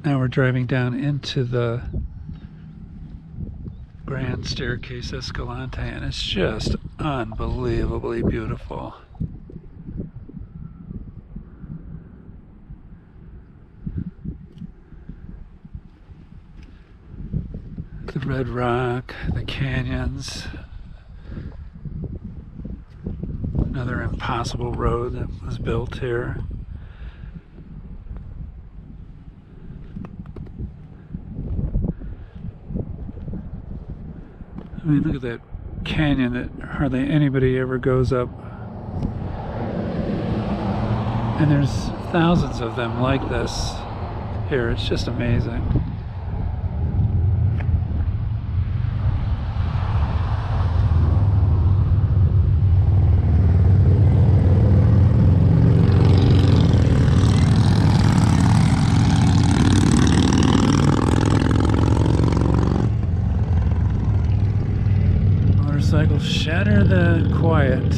Now we're driving down into the Grand Staircase Escalante, and it's just unbelievably beautiful. The red rock, the canyons, another impossible road that was built here. I mean, look at that canyon that hardly anybody ever goes up. And there's thousands of them like this here. It's just amazing. Motorcycles shatter the quiet.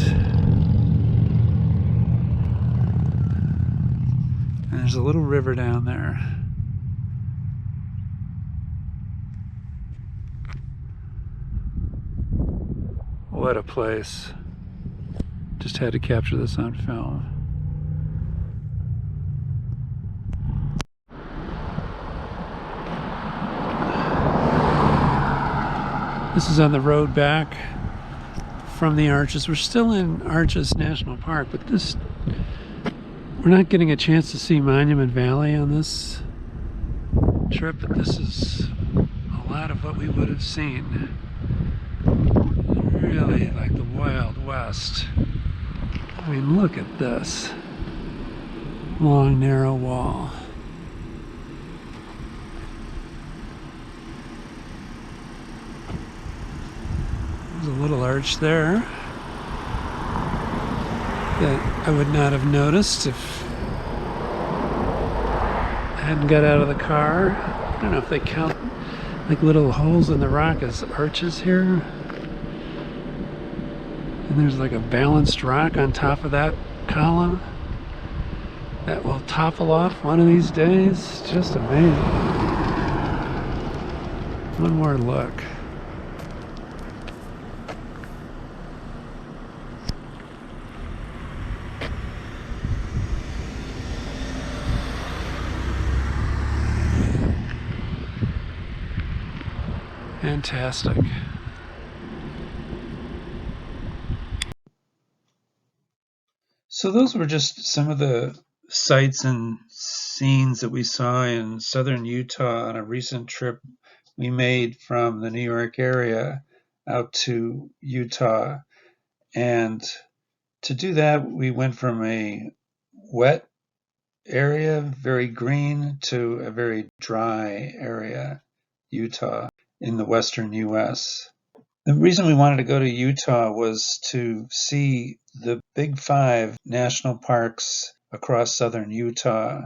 And there's a little river down there. What a place. Just had to capture this on film. This is on the road back from the Arches. We're still in Arches National Park, but we're not getting a chance to see Monument Valley on this trip, but this is a lot of what we would have seen. Really like the Wild West. I mean, look at this long, narrow wall. There's a little arch there that I would not have noticed if I hadn't got out of the car. I don't know if they count like little holes in the rock as arches here. And there's like a balanced rock on top of that column that will topple off one of these days. Just amazing. One more look. Fantastic. So those were just some of the sights and scenes that we saw in southern Utah on a recent trip we made from the New York area out to Utah. And to do that, we went from a wet area, very green, to a very dry area, Utah, in the western US. The reason we wanted to go to Utah was to see the big 5 national parks across southern Utah.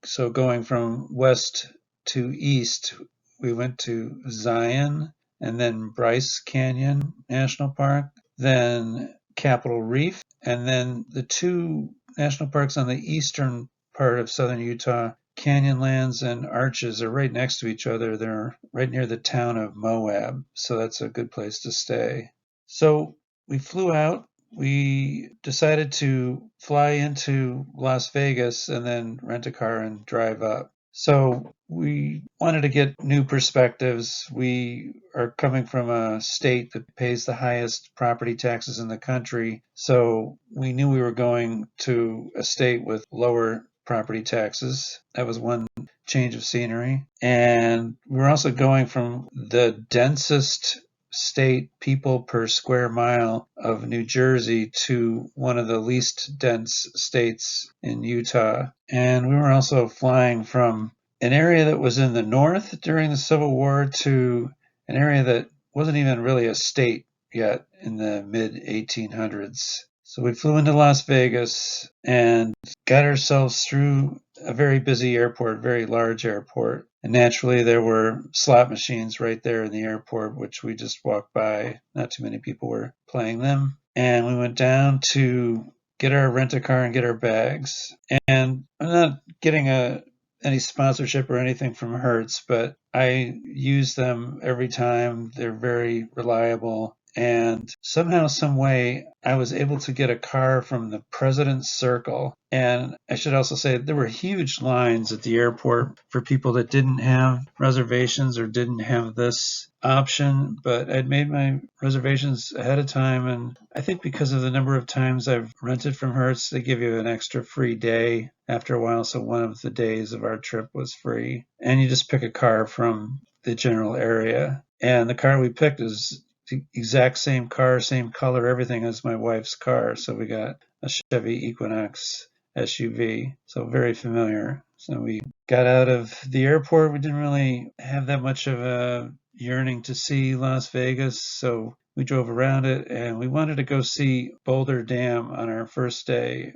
So going from west to east, we went to Zion and then Bryce Canyon National Park, then Capitol Reef, and then the 2 national parks on the eastern part of southern Utah, Canyonlands and Arches, are right next to each other. They're right near the town of Moab, so that's a good place to stay. So we flew out. We decided to fly into Las Vegas and then rent a car and drive up. So we wanted to get new perspectives. We are coming from a state that pays the highest property taxes in the country, so we knew we were going to a state with lower property taxes. That was one change of scenery. And we're also going from the densest state people per square mile of New Jersey to one of the least dense states in Utah. And we were also flying from an area that was in the north during the Civil War to an area that wasn't even really a state yet in the mid 1800s. So we flew into Las Vegas and got ourselves through a very busy airport, very large airport. And naturally, there were slot machines right there in the airport, which we just walked by. Not too many people were playing them. And we went down to get our rent-a-car and get our bags. And I'm not getting any sponsorship or anything from Hertz, but I use them every time. They're very reliable. And somehow, some way, I was able to get a car from the President's Circle. And I should also say there were huge lines at the airport for people that didn't have reservations or didn't have this option, but I'd made my reservations ahead of time. And I think because of the number of times I've rented from Hertz, they give you an extra free day after a while. So one of the days of our trip was free. And you just pick a car from the general area. And the car we picked is the exact same car, same color, everything as my wife's car. So we got a Chevy Equinox SUV. So very familiar. So we got out of the airport. We didn't really have that much of a yearning to see Las Vegas. So we drove around it and we wanted to go see Boulder Dam on our first day,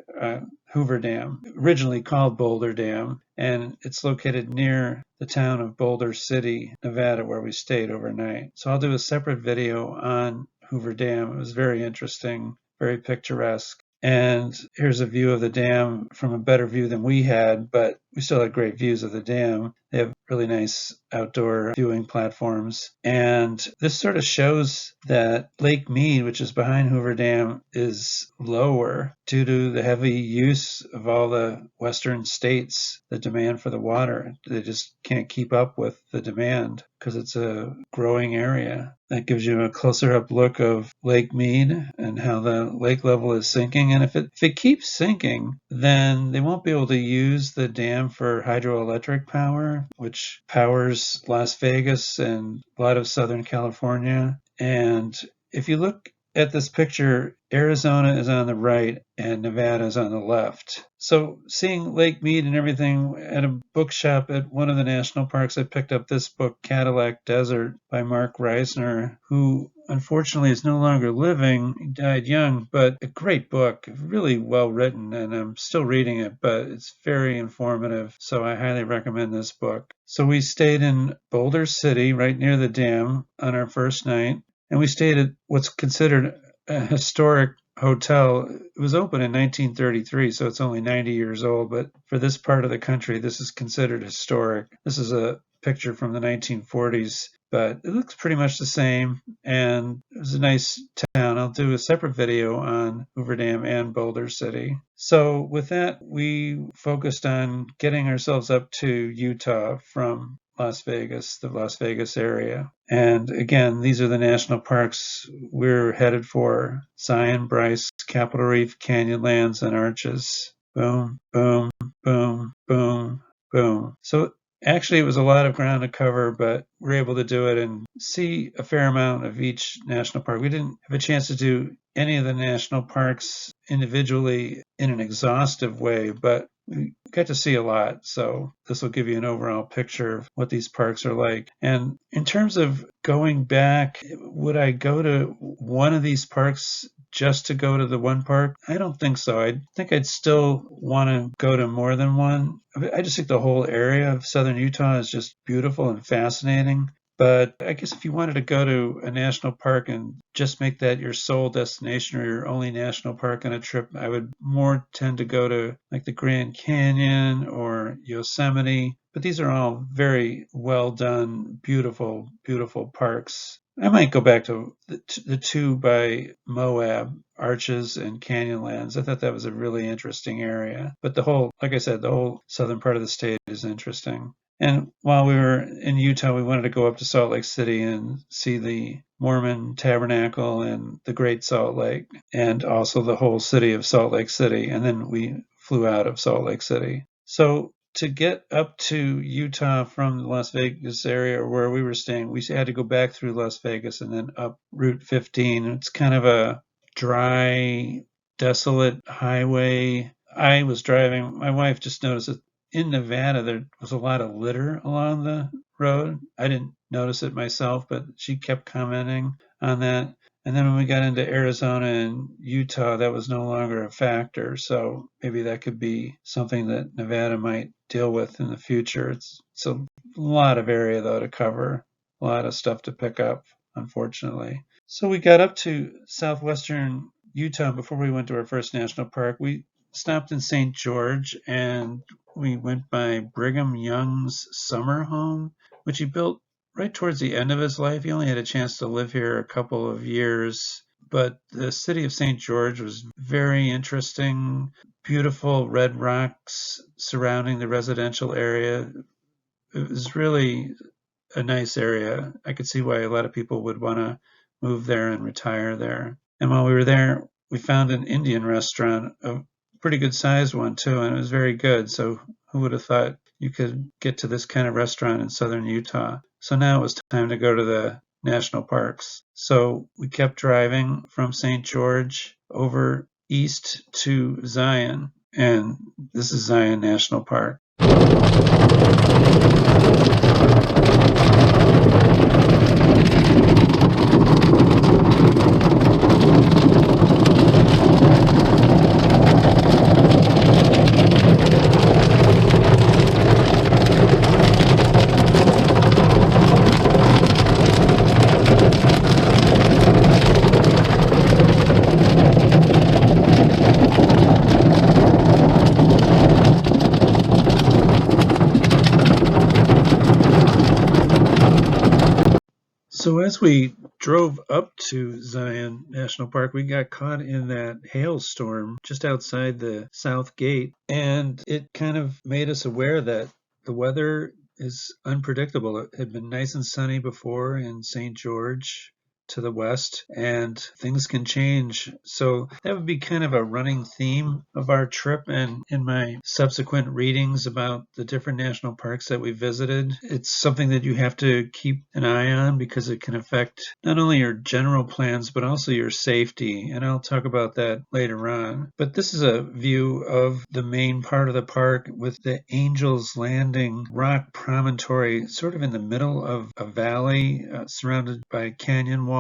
Hoover Dam, originally called Boulder Dam, and it's located near the town of Boulder City, Nevada, where we stayed overnight. So I'll do a separate video on Hoover Dam. It was very interesting, very picturesque. And here's a view of the dam from a better view than we had, but we still had great views of the dam. They have really nice outdoor viewing platforms. And this sort of shows that Lake Mead, which is behind Hoover Dam, is lower due to the heavy use of all the western states, the demand for the water. They just can't keep up with the demand because it's a growing area. That gives you a closer up look of Lake Mead and how the lake level is sinking. And if it keeps sinking, then they won't be able to use the dam for hydroelectric power, which powers Las Vegas and a lot of Southern California. And if you look at this picture, Arizona is on the right and Nevada is on the left. So seeing Lake Mead and everything at a bookshop at one of the national parks, I picked up this book, Cadillac Desert by Mark Reisner, who unfortunately is no longer living. He died young, but a great book, really well written, and I'm still reading it, but it's very informative. So I highly recommend this book. So we stayed in Boulder City, right near the dam, on our first night. And we stayed at what's considered a historic hotel. It was opened in 1933, so it's only 90 years old. But for this part of the country, this is considered historic. This is a picture from the 1940s, but it looks pretty much the same. And it was a nice town. I'll do a separate video on Hoover Dam and Boulder City. So with that, we focused on getting ourselves up to Utah from Las Vegas, the Las Vegas area. And again, these are the national parks we're headed for: Zion, Bryce, Capitol Reef, Canyonlands, and Arches. Boom, boom, boom, boom, boom. So actually, it was a lot of ground to cover, but we're able to do it and see a fair amount of each national park. We didn't have a chance to do any of the national parks individually in an exhaustive way, but we got to see a lot. So this will give you an overall picture of what these parks are like. And in terms of going back, would I go to one of these parks just to go to the one park? I don't think so. I think I'd still want to go to more than one. I just think the whole area of southern Utah is just beautiful and fascinating. But I guess if you wanted to go to a national park and just make that your sole destination or your only national park on a trip, I would more tend to go to like the Grand Canyon or Yosemite. But these are all very well done, beautiful, beautiful parks. I might go back to the two by Moab, Arches and Canyonlands. I thought that was a really interesting area. But the whole, like I said, the whole southern part of the state is interesting. And while we were in Utah, we wanted to go up to Salt Lake City and see the Mormon Tabernacle and the Great Salt Lake, and also the whole city of Salt Lake City. And then we flew out of Salt Lake City. So to get up to Utah from the Las Vegas area or where we were staying, we had to go back through Las Vegas and then up Route 15. It's kind of a dry, desolate highway. I was driving. My wife just noticed that in Nevada, there was a lot of litter along the road. I didn't notice it myself, but she kept commenting on that. And then when we got into Arizona and Utah, that was no longer a factor. So maybe that could be something that Nevada might deal with in the future. It's a lot of area, though, to cover, a lot of stuff to pick up, unfortunately. So we got up to southwestern Utah before we went to our first national park. We stopped in St. George and we went by Brigham Young's summer home, which he built right towards the end of his life. He only had a chance to live here a couple of years, but the city of St. George was very interesting. Beautiful red rocks surrounding the residential area. It was really a nice area. I could see why a lot of people would want to move there and retire there. And while we were there, we found an Indian restaurant, a pretty good sized one too, and it was very good. So who would have thought you could get to this kind of restaurant in southern Utah? So now it was time to go to the national parks. So we kept driving from St. George over east to Zion, and this is Zion National Park. So as we drove up to Zion National Park, we got caught in that hailstorm just outside the south gate, and it kind of made us aware that the weather is unpredictable. It had been nice and sunny before in St. George to the west, and things can change. So that would be kind of a running theme of our trip, and in my subsequent readings about the different national parks that we visited, it's something that you have to keep an eye on because it can affect not only your general plans but also your safety, and I'll talk about that later on. But this is a view of the main part of the park with the Angel's Landing rock promontory sort of in the middle of a valley surrounded by canyon walls.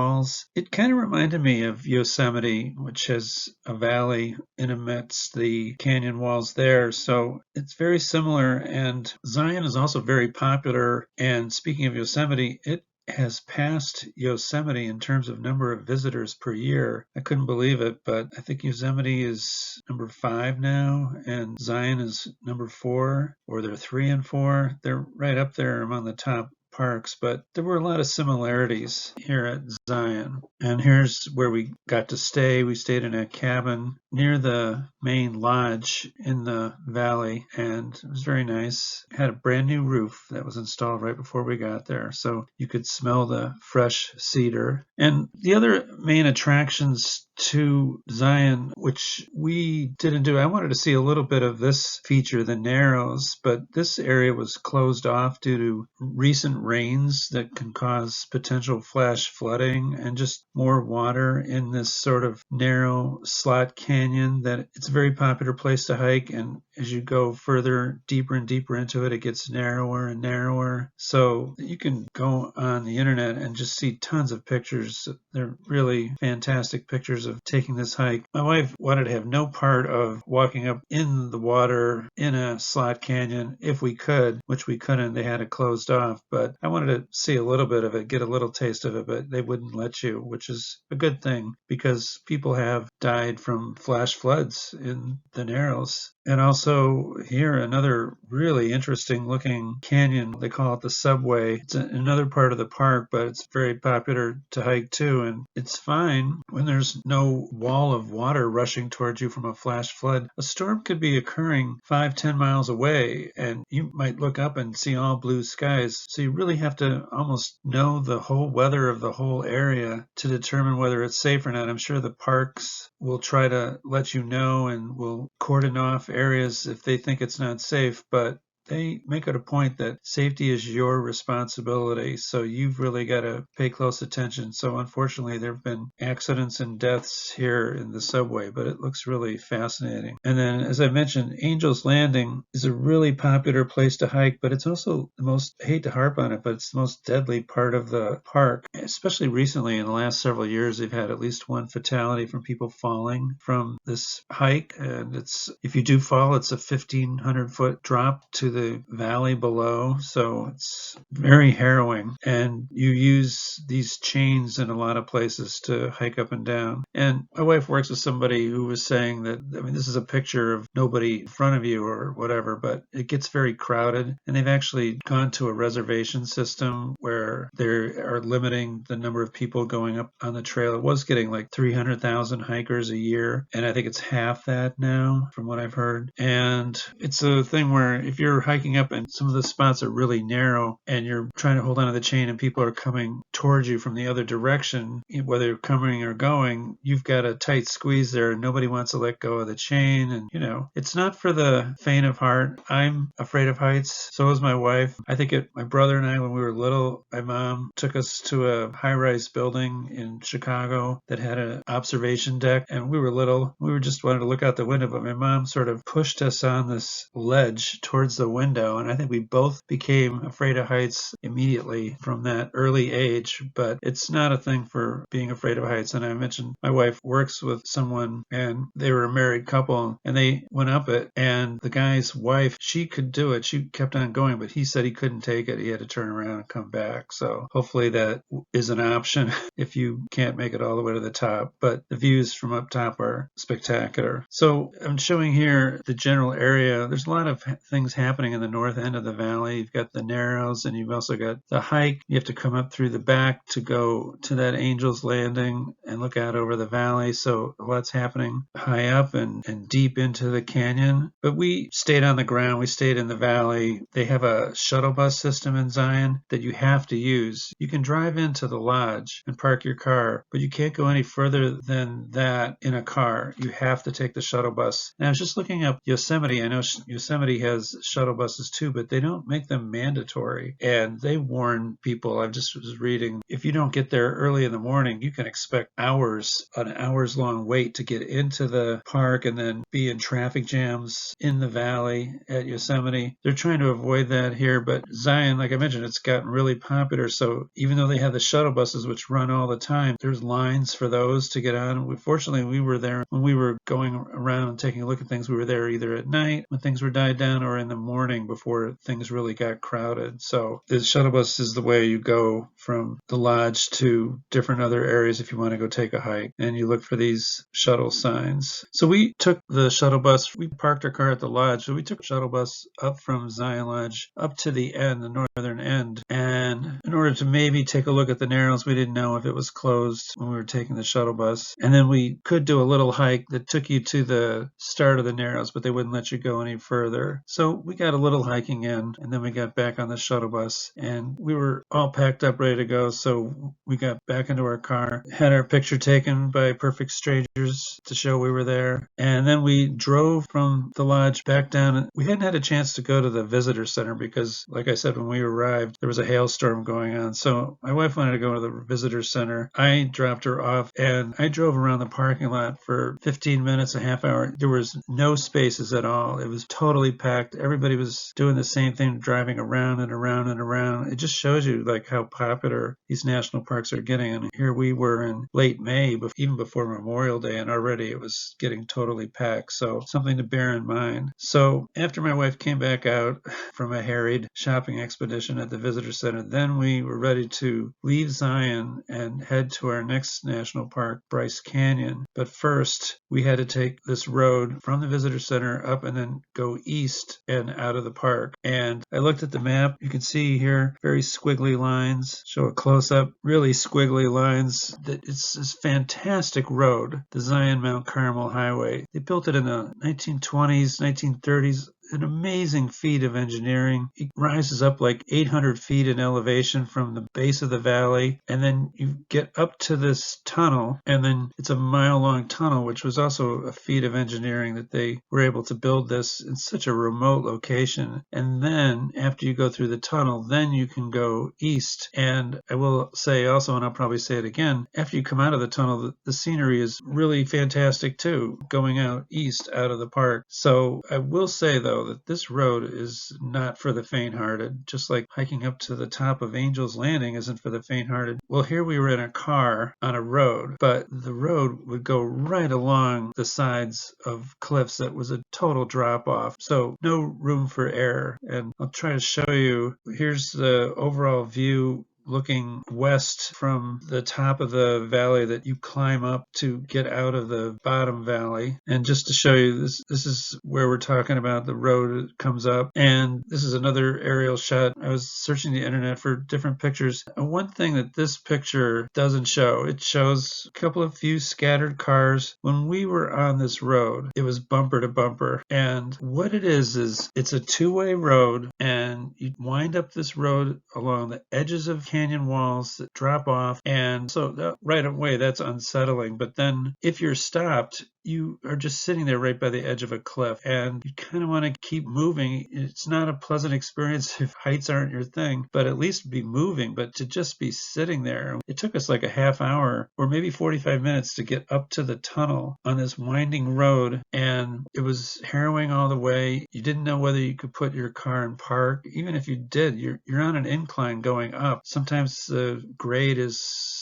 It kind of reminded me of Yosemite, which has a valley in amidst the canyon walls there. So it's very similar. And Zion is also very popular. And speaking of Yosemite, it has passed Yosemite in terms of number of visitors per year. I couldn't believe it, but I think Yosemite is number 5 now, and Zion is number 4, or they're 3 and 4. They're right up there among the top parks, but there were a lot of similarities here at Zion. And here's where we got to stay. We stayed in a cabin near the main lodge in the valley, and it was very nice. It had a brand new roof that was installed right before we got there, so you could smell the fresh cedar. And the other main attractions to Zion, which we didn't do, I wanted to see a little bit of this feature, the Narrows, but this area was closed off due to recent rains that can cause potential flash flooding and just more water in this sort of narrow slot canyon that it's a very popular place to hike, and as you go further deeper and deeper into it, it gets narrower and narrower. So you can go on the internet and just see tons of pictures. They're really fantastic pictures of taking this hike. My wife wanted to have no part of walking up in the water in a slot canyon if we could, which we couldn't. They had it closed off, but I wanted to see a little bit of it, get a little taste of it, but they wouldn't let you, which is a good thing because people have died from flash floods in the Narrows. And also here, another really interesting looking canyon. They call it the Subway. It's another part of the park, but it's very popular to hike too. And it's fine when there's no wall of water rushing towards you from a flash flood. A storm could be occurring 5-10 miles away, and you might look up and see all blue skies. So you really have to almost know the whole weather of the whole area to determine whether it's safe or not. I'm sure the parks will try to let you know and will cordon off areas if they think it's not safe, but they make it a point that safety is your responsibility, so you've really got to pay close attention. So unfortunately, there have been accidents and deaths here in the subway, but it looks really fascinating. And then, as I mentioned, Angel's Landing is a really popular place to hike, but it's also the most, I hate to harp on it, but it's the most deadly part of the park. Especially recently, in the last several years, they've had at least one fatality from people falling from this hike. And it's, if you do fall, it's a 1,500-foot drop to the valley below. So it's very harrowing. And you use these chains in a lot of places to hike up and down. And my wife works with somebody who was saying that, I mean, this is a picture of nobody in front of you or whatever, but it gets very crowded. And they've actually gone to a reservation system where they are limiting the number of people going up on the trail. It was getting like 300,000 hikers a year, and I think it's half that now from what I've heard. And it's a thing where if you're hiking up and some of the spots are really narrow and you're trying to hold onto the chain and people are coming towards you from the other direction, whether you're coming or going, you've got a tight squeeze there and nobody wants to let go of the chain. And, you know, it's not for the faint of heart. I'm afraid of heights. So is my wife. I think my brother and I, when we were little, my mom took us to a high-rise building in Chicago that had an observation deck, and we were little. We were just wanted to look out the window, but my mom sort of pushed us on this ledge towards the window, and I think we both became afraid of heights immediately from that early age. But it's not a thing for being afraid of heights. And I mentioned my wife works with someone, and they were a married couple, and they went up it, and the guy's wife, she could do it. She kept on going, but he said he couldn't take it. He had to turn around and come back. So hopefully that is an option if you can't make it all the way to the top. But the views from up top are spectacular. So I'm showing here the general area. There's a lot of things happening in the north end of the valley. You've got the Narrows, and you've also got the hike. You have to come up through the back to go to that Angel's Landing and look out over the valley. So lots happening high up and deep into the canyon. But we stayed on the ground. We stayed in the valley. They have a shuttle bus system in Zion that you have to use. You can drive into the lodge and park your car, but you can't go any further than that in a car. You have to take the shuttle bus. Now, I was just looking up Yosemite. I know Yosemite has shuttle buses too, but they don't make them mandatory. And they warn people, I just was reading, if you don't get there early in the morning, you can expect an hours long wait to get into the park and then be in traffic jams in the valley at Yosemite. They're trying to avoid that here, but Zion, like I mentioned, it's gotten really popular. So even though they have the shuttle buses, which run all the time, there's lines for those to get on. Fortunately, we were there when we were going around and taking a look at things. We were there either at night when things were died down or in the morning before things really got crowded. So the shuttle bus is the way you go from the lodge to different other areas if you want to go take a hike, and you look for these shuttle signs. So we took the shuttle bus. We parked our car at the lodge. So we took a shuttle bus up from Zion Lodge up to the end, the northern end. And in order to maybe take a look at the Narrows, we didn't know if it was closed when we were taking the shuttle bus. And then we could do a little hike that took you to the start of the Narrows, but they wouldn't let you go any further. So we got a little hiking in, and then we got back on the shuttle bus, and we were all packed up, ready to go. So we got back into our car, had our picture taken by perfect strangers to show we were there. And then we drove from the lodge back down. We hadn't had a chance to go to the visitor center because, like I said, when we arrived, there was a hailstorm going on. So my wife wanted to go to the visitor center. I dropped her off, and I drove around the parking lot for 15 minutes, a half hour. There was no spaces at all. It was totally packed. Everybody was doing the same thing, driving around and around and around. It just shows you like how popular these national parks are getting. And here we were in late May, even before Memorial Day, and already it was getting totally packed. So something to bear in mind. So after my wife came back out from a harried shopping expedition at the visitor center, then we were ready to leave Zion and head to our next national park, Bryce Canyon. But first, we had to take this road from the visitor center up and then go east and out of the park. And I looked at the map. You can see here very squiggly lines. Show a close-up, really squiggly lines. It's this fantastic road, the Zion Mount Carmel Highway. They built it in the 1920s, 1930s. An amazing feat of engineering. It rises up like 800 feet in elevation from the base of the valley, and then you get up to this tunnel, and then it's a mile-long tunnel, which was also a feat of engineering that they were able to build this in such a remote location. And then after you go through the tunnel, then you can go east. And I will say also, and I'll probably say it again, after you come out of the tunnel, the scenery is really fantastic too, going out east out of the park. So I will say though, show that this road is not for the faint-hearted, just like hiking up to the top of Angel's Landing isn't for the faint-hearted. Well, here we were in a car on a road, but the road would go right along the sides of cliffs that was a total drop-off, so no room for error. And I'll try to show you. Here's the overall view looking west from the top of the valley that you climb up to get out of the bottom valley. And just to show you, this is where we're talking about the road comes up. And this is another aerial shot. I was searching the internet for different pictures. And one thing that this picture doesn't show, it shows a couple of few scattered cars. When we were on this road, it was bumper to bumper. And what it is it's a two-way road, and you wind up this road along the edges of canyon walls that drop off, and so right away that's unsettling. But then if you're stopped, you are just sitting there right by the edge of a cliff, and you kind of want to keep moving. It's not a pleasant experience if heights aren't your thing, but at least be moving. But to just be sitting there, it took us like a half hour or maybe 45 minutes to get up to the tunnel on this winding road, and it was harrowing all the way. You didn't know whether you could put your car in park. Even if you did, you're on an incline going up. Sometimes the grade is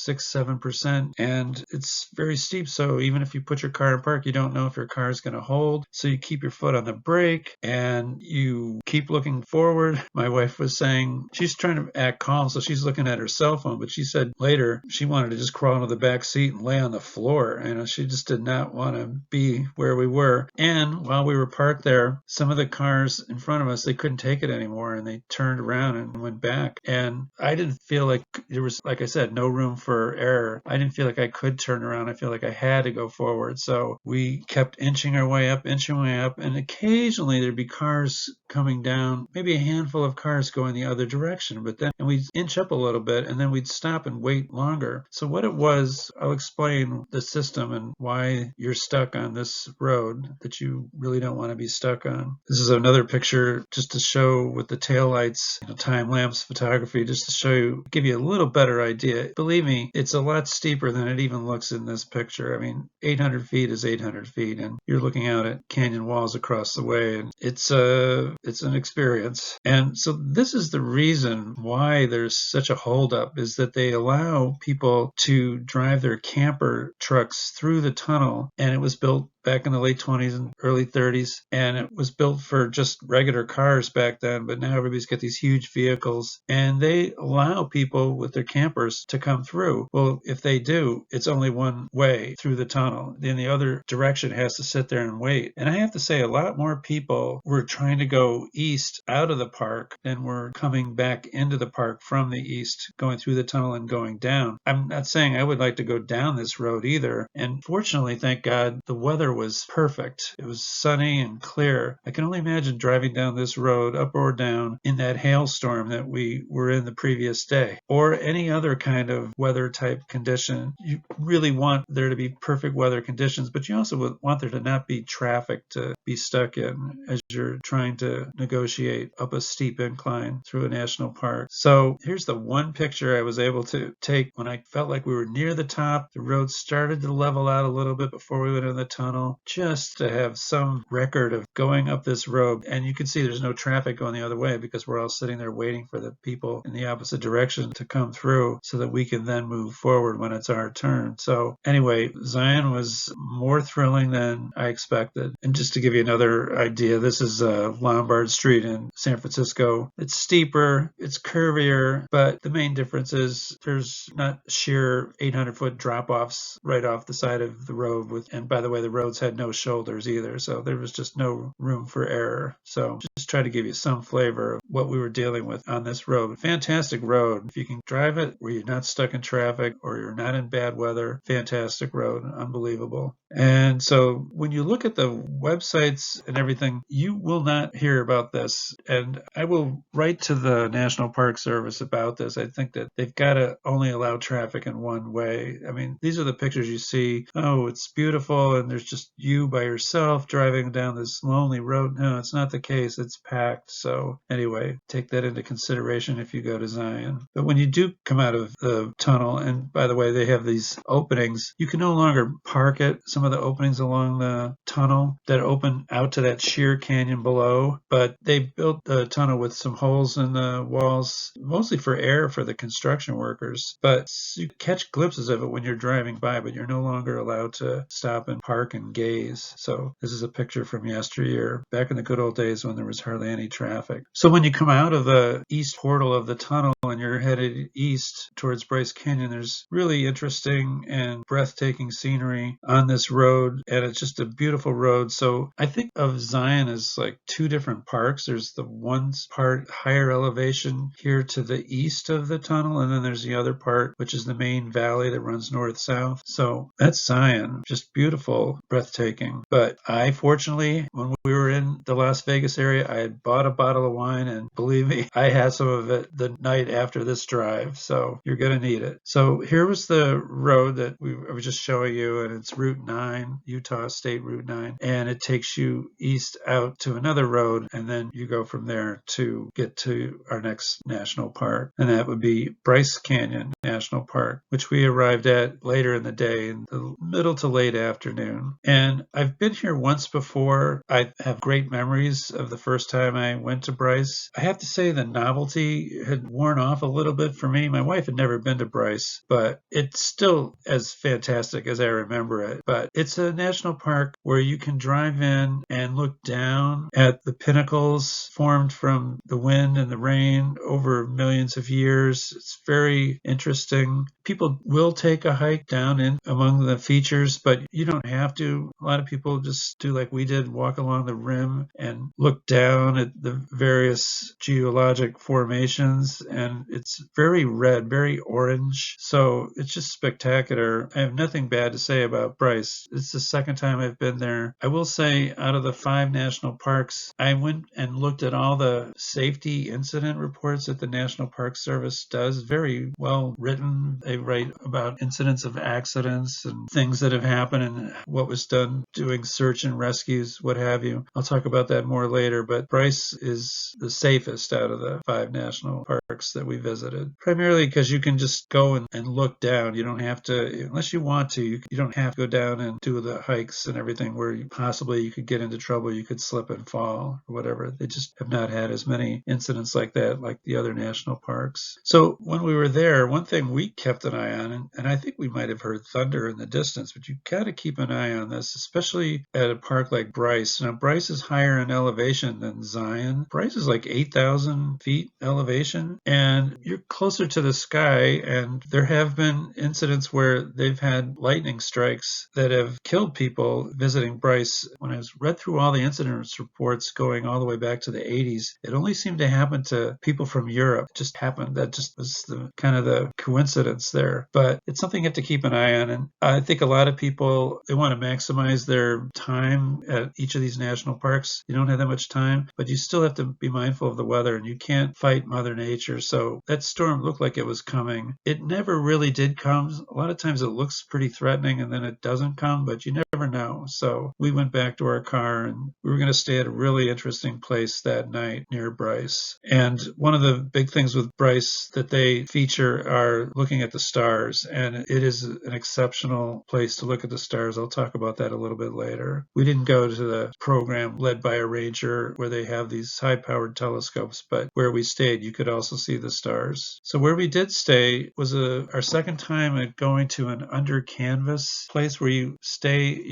6-7%, and it's very steep, so even if you put your car in park, you don't know if your car is going to hold, so you keep your foot on the brake and you keep looking forward. My wife was saying she's trying to act calm, so she's looking at her cell phone, but she said later she wanted to just crawl into the back seat and lay on the floor. She just did not want to be where we were. And while we were parked there, some of the cars in front of us, they couldn't take it anymore, and they turned around and went back. And I didn't feel like there was, like I said, no room for error. I didn't feel like I could turn around. I feel like I had to go forward. So we kept inching our way up, and occasionally there'd be cars coming down, maybe a handful of cars going the other direction, but then we'd inch up a little bit, and then we'd stop and wait longer. So what it was, I'll explain the system and why you're stuck on this road that you really don't want to be stuck on. This is another picture just to show with the taillights, time-lapse photography, just to show you, give you a little better idea. Believe me, it's a lot steeper than it even looks in this picture. 800 feet is 800 feet, and you're looking out at canyon walls across the way, and it's an experience. And so this is the reason why there's such a holdup, is that they allow people to drive their camper trucks through the tunnel, and it was built back in the late 20s and early 30s, and it was built for just regular cars back then, but now everybody's got these huge vehicles, and they allow people with their campers to come through. Well, if they do, it's only one way through the tunnel. Then the other direction has to sit there and wait. And I have to say, a lot more people were trying to go east out of the park than were coming back into the park from the east, going through the tunnel and going down. I'm not saying I would like to go down this road either, and fortunately, thank God, the weather was perfect. It was sunny and clear. I can only imagine driving down this road, up or down, in that hailstorm that we were in the previous day, or any other kind of weather type condition. You really want there to be perfect weather conditions, but you also would want there to not be traffic to be stuck in as you're trying to negotiate up a steep incline through a national park. So here's the one picture I was able to take when I felt like we were near the top. The road started to level out a little bit before we went in the tunnel, just to have some record of going up this road. And you can see there's no traffic going the other way because we're all sitting there waiting for the people in the opposite direction to come through so that we can then move forward when it's our turn. So anyway, Zion was more thrilling than I expected. And just to give you another idea, this is Lombard Street in San Francisco. It's steeper, it's curvier, but the main difference is there's not sheer 800-foot drop-offs right off the side of the road. And by the way, the roads had no shoulders either, so there was just no room for error. So just try to give you some flavor of what we were dealing with on this road. Fantastic road. If you can drive it where you're not stuck in traffic or you're not in bad weather, fantastic road. Unbelievable. And so when you look at the websites and everything, you will not hear about this. And I will write to the National Park Service about this. I think that they've got to only allow traffic in one way. These are the pictures you see. Oh, it's beautiful, and there's just just you by yourself driving down this lonely road. No, it's not the case. It's packed. So anyway, take that into consideration if you go to Zion. But when you do come out of the tunnel, and by the way, they have these openings, you can no longer park at some of the openings along the tunnel that open out to that sheer canyon below. But they built the tunnel with some holes in the walls, mostly for air for the construction workers. But you catch glimpses of it when you're driving by, but you're no longer allowed to stop and park and gaze. So this is a picture from yesteryear, back in the good old days when there was hardly any traffic. So when you come out of the east portal of the tunnel and you're headed east towards Bryce Canyon, there's really interesting and breathtaking scenery on this road, and it's just a beautiful road. So I think of Zion as like two different parks. There's the one part higher elevation here to the east of the tunnel, and then there's the other part, which is the main valley that runs north-south. So that's Zion, just beautiful, breathtaking. But I, fortunately, when we were in the Las Vegas area, I had bought a bottle of wine, and believe me, I had some of it the night after this drive, so you're going to need it. So here was the road that I was just showing you, and it's Route 9, Utah State Route 9, and it takes you east out to another road, and then you go from there to get to our next national park, and that would be Bryce Canyon National Park, which we arrived at later in the day, in the middle to late afternoon. And I've been here once before. I have great memories of the first time I went to Bryce. I have to say the novelty had worn off a little bit for me. My wife had never been to Bryce, but it's still as fantastic as I remember it. But it's a national park where you can drive in and look down at the pinnacles formed from the wind and the rain over millions of years. It's very interesting. People will take a hike down in among the features, but you don't have to. A lot of people just do like we did, walk along the rim and look down at the various geologic formations, and it's very red, very orange. So it's just spectacular. I have nothing bad to say about Bryce. It's the second time I've been there. I will say, out of the 5 national parks, I went and looked at all the safety incident reports that the National Park Service does. Very well written. They write about incidents of accidents and things that have happened and what was done doing search and rescues, what have you. I'll talk about that more later, but Bryce is the safest out of the 5 national parks that we visited, primarily because you can just go and look down. You don't have to, unless you want to, you don't have to go down and do the hikes and everything where you could get into trouble, you could slip and fall or whatever. They just have not had as many incidents like that like the other national parks. So when we were there, one thing we kept an eye on, and I think we might have heard thunder in the distance, but you got to keep an eye on this, especially at a park like Bryce. Now, Bryce is higher in elevation than Zion. Bryce is like 8,000 feet elevation, and you're closer to the sky, and there have been incidents where they've had lightning strikes that have killed people visiting Bryce. When I read through all the incident reports going all the way back to the 80s, it only seemed to happen to people from Europe. It just happened. That just was the kind of the coincidence there. But it's something you have to keep an eye on. And I think a lot of people, they want to maximize their time at each of these national parks. You don't have that much time, but you still have to be mindful of the weather, and you can't fight Mother Nature. So that storm looked like it was coming. It never really did come. A lot of times it looks pretty threatening and then it doesn't come, but you never know. So we went back to our car, and we were going to stay at a really interesting place that night near Bryce. And one of the big things with Bryce that they feature are looking at the stars, and it is an exceptional place to look at the stars. I'll talk about that a little bit later. We didn't go to the program led by a ranger where they have these high-powered telescopes, but where we stayed, you could also see the stars. So where we did stay was our second time at going to an under canvas place where you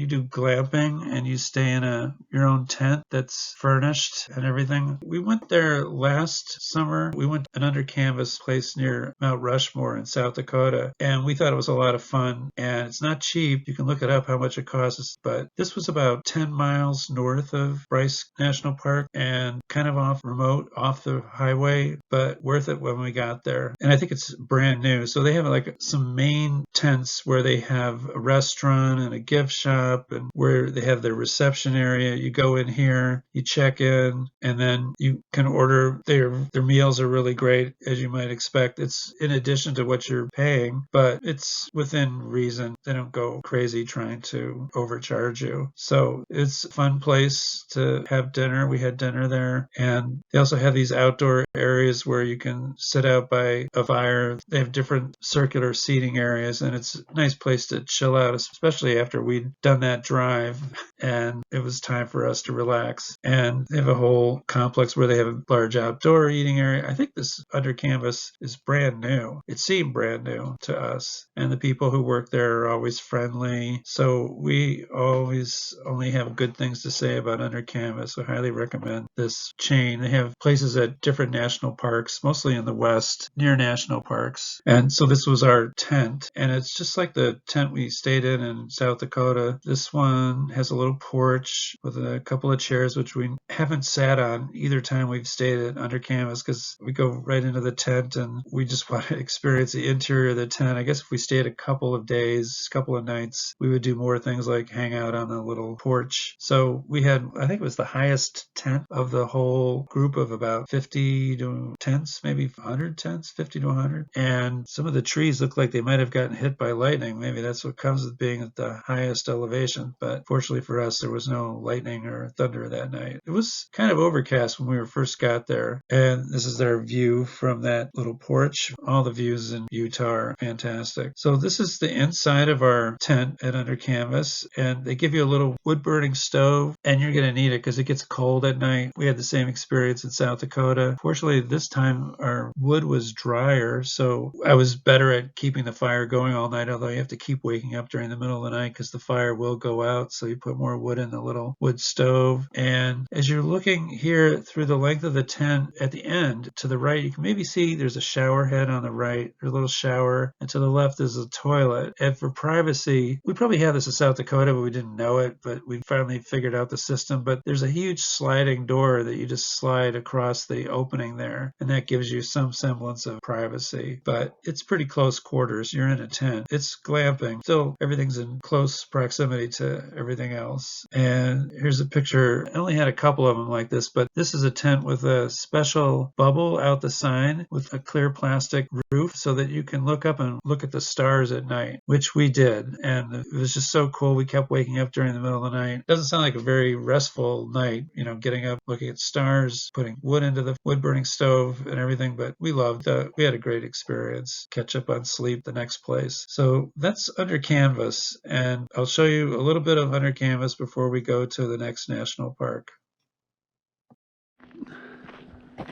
do glamping, and you stay in your own tent that's furnished and everything. We went there last summer. We went to an under canvas place near Mount Rushmore in South Dakota, and we thought it was a lot of fun, and it's not cheap. You can look it up how much it costs, but this was about 10 miles north of Bryce National Park and kind of remote off the highway, but worth it when we got there. And I think it's brand new. So they have like some main tents where they have a restaurant and a gift shop, and where they have their reception area. You go in here, you check in, and then you can order. Their meals are really great, as you might expect. It's in addition to what you're paying paying, but it's within reason. They don't go crazy trying to overcharge you. So it's a fun place to have dinner. We had dinner there, and they also have these outdoor areas where you can sit out by a fire. They have different circular seating areas, and it's a nice place to chill out, especially after we'd done that drive and it was time for us to relax. And they have a whole complex where they have a large outdoor eating area. I think this Under Canvas is brand new. It seemed brand new to us, and the people who work there are always friendly. So we always only have good things to say about Under Canvas. I highly recommend this chain. They have places at different national parks, mostly in the West, near national parks. And so this was our tent, and it's just like the tent we stayed in South Dakota. This one has a little porch with a couple of chairs, which we haven't sat on either time we've stayed at Under Canvas because we go right into the tent and we just want to experience the interior of the tent. I guess if we stayed a couple of days, couple of nights, we would do more things like hang out on the little porch. So we had, I think it was the highest tent of the whole group of about 50 to tents, maybe 100 tents, 50 to 100. And some of the trees looked like they might have gotten hit by lightning. Maybe that's what comes with being at the highest elevation. But fortunately for us, there was no lightning or thunder that night. It was kind of overcast when we first got there. And this is their view from that little porch. All the views in Utah are fantastic. So this is the inside of our tent at Under Canvas. And they give you a little wood burning stove, and you're going to need it because it gets cold at night. We had the same experience in South Dakota. Fortunately, this time our wood was drier, so I was better at keeping the fire going all night, although you have to keep waking up during the middle of the night because the fire will go out, so you put more wood in the little wood stove. And as you're looking here through the length of the tent, at the end to the right, you can maybe see there's a shower head on the right. There's a little shower, and to the left is a toilet. And for privacy, we probably had this in South Dakota, but we didn't know it, but we finally figured out the system. But there's a huge sliding door that you just slide across the opening there, and that gives you some semblance of privacy. But it's pretty close quarters. You're in a tent. It's glamping. Still, everything's in close proximity to everything else. And here's a picture. I only had a couple of them like this, but this is a tent with a special bubble out the side with a clear plastic roof so that you can look up and look at the stars at night, which we did. And it was just so cool. We kept waking up during the middle of the night. It doesn't sound like a very restful night, getting up, looking at stars, putting wood into the wood burning stove and everything, but we loved it. We had a great experience. Catch up on sleep the next place. So that's Under Canvas, and I'll show you a little bit of Under Canvas before we go to the next national park.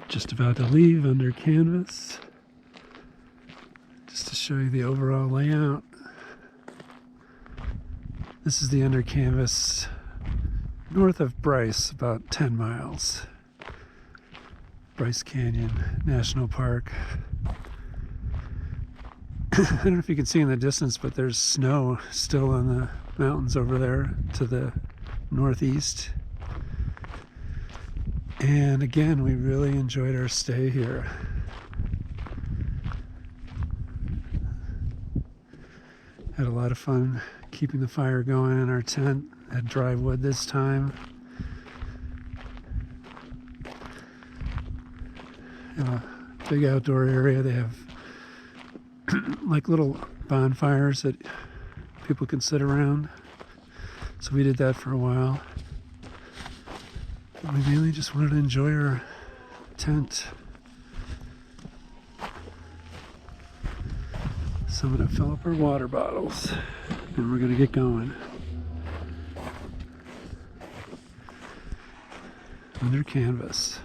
Just about to leave Under Canvas, just to show you the overall layout. This is the Under Canvas north of Bryce, about 10 miles. Bryce Canyon National Park. I don't know if you can see in the distance, but there's snow still on the mountains over there to the northeast. And again, we really enjoyed our stay here. Had a lot of fun keeping the fire going in our tent. Had dry wood this time. In a big outdoor area, they have like little bonfires that people can sit around. So we did that for a while. But we mainly just wanted to enjoy our tent. So I'm going to fill up our water bottles and we're going to get going. Under Canvas.